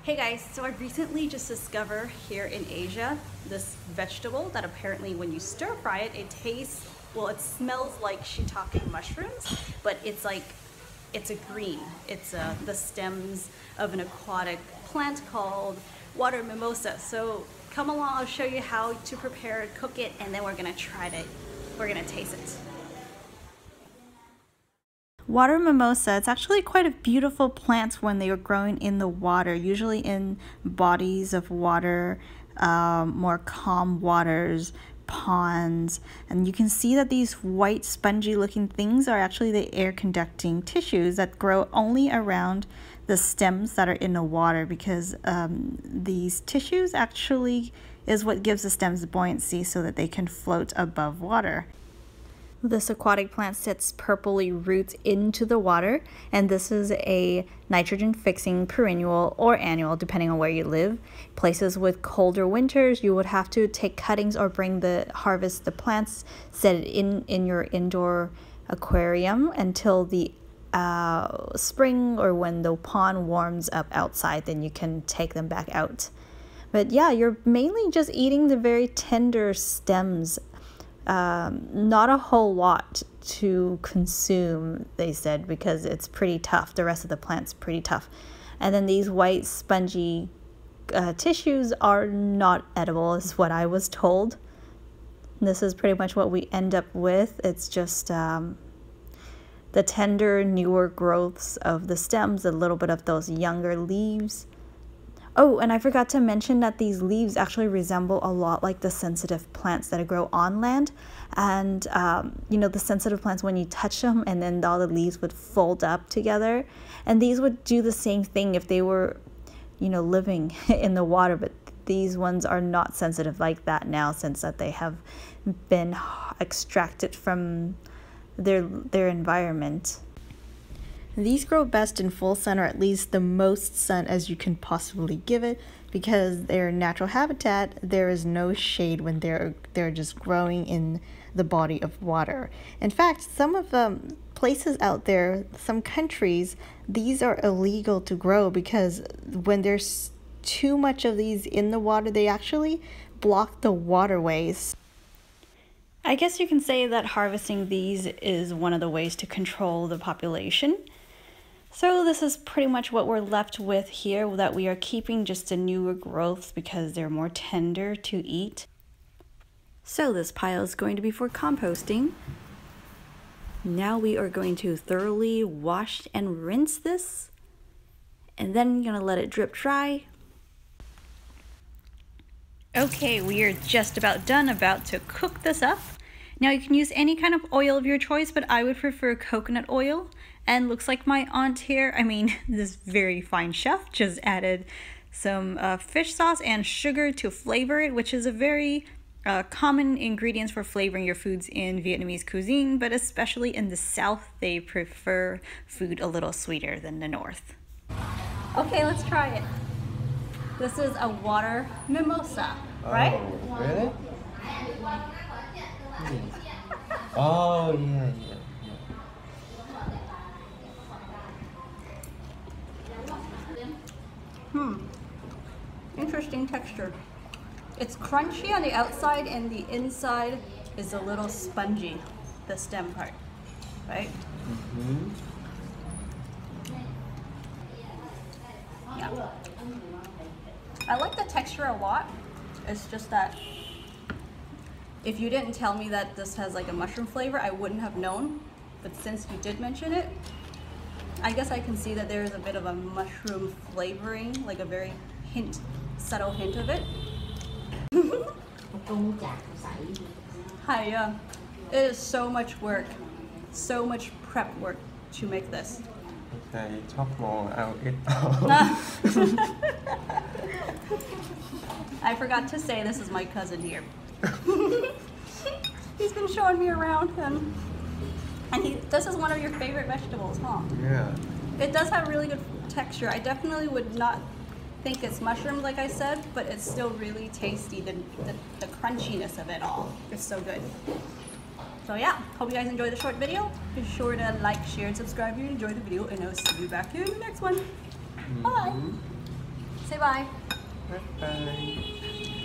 Hey guys, so I recently just discovered here in Asia this vegetable that apparently when you stir fry it, it tastes, well, it smells like shiitake mushrooms, but it's a green. It's the stems of an aquatic plant called water mimosa. So come along, I'll show you how to prepare it, cook it, and then we're gonna taste it. Water mimosa, it's actually quite a beautiful plant when they are growing in the water, usually in bodies of water, more calm waters, ponds. And you can see that these white spongy looking things are actually the air conducting tissues that grow only around the stems that are in the water, because these tissues actually is what gives the stems buoyancy so that they can float above water. This aquatic plant sets purpley roots into the water, and this is a nitrogen fixing perennial or annual depending on where you live. Places with colder winters, you would have to take cuttings or harvest the plants, set it in your indoor aquarium until the spring or when the pond warms up outside, then you can take them back out. But yeah, you're mainly just eating the very tender stems. Not a whole lot to consume, they said, because it's pretty tough. The rest of the plant's pretty tough. And then these white spongy tissues are not edible, is what I was told. This is pretty much what we end up with. It's just the tender, newer growths of the stems, a little bit of those younger leaves. Oh, and I forgot to mention that these leaves actually resemble a lot like the sensitive plants that grow on land. And, you know, the sensitive plants, when you touch them and then all the leaves would fold up together. And these would do the same thing if they were, you know, living in the water. But these ones are not sensitive like that now, since that they have been extracted from their environment. These grow best in full sun, or at least the most sun as you can possibly give it, because their natural habitat, there is no shade when they're just growing in the body of water. In fact, some of the places out there, some countries, these are illegal to grow because when there's too much of these in the water, they actually block the waterways. I guess you can say that harvesting these is one of the ways to control the population. So this is pretty much what we're left with here, that we are keeping just the newer growths because they're more tender to eat. So this pile is going to be for composting. Now we are going to thoroughly wash and rinse this, and then you're gonna let it drip dry. Okay, we are just about done, about to cook this up. Now you can use any kind of oil of your choice, but I would prefer coconut oil. And looks like my aunt here, this very fine chef, just added some fish sauce and sugar to flavor it, which is a very common ingredient for flavoring your foods in Vietnamese cuisine, but especially in the South, they prefer food a little sweeter than the North. Okay, let's try it. This is a water mimosa, right? Oh, really? Oh, yeah. Interesting texture. It's crunchy on the outside and the inside is a little spongy, the stem part, right? Mm-hmm. Yeah. I like the texture a lot. It's just that if you didn't tell me that this has like a mushroom flavor, I wouldn't have known. But since you did mention it, I guess I can see that there is a bit of a mushroom flavoring, like a very subtle hint of it. Hi, it is so much work, so much prep work to make this. Okay, talk more, I'll eat. I forgot to say this is my cousin here. He's been showing me around, and this is one of your favorite vegetables, huh? Yeah. It does have really good texture. I definitely would not think it's mushrooms, like I said, but it's still really tasty, the crunchiness of it all. It's so good. So yeah, hope you guys enjoyed the short video. Be sure to like, share, and subscribe if you enjoyed the video, and I'll see you back here in the next one. Bye! Say บ๊ายบาย บ๊ายบาย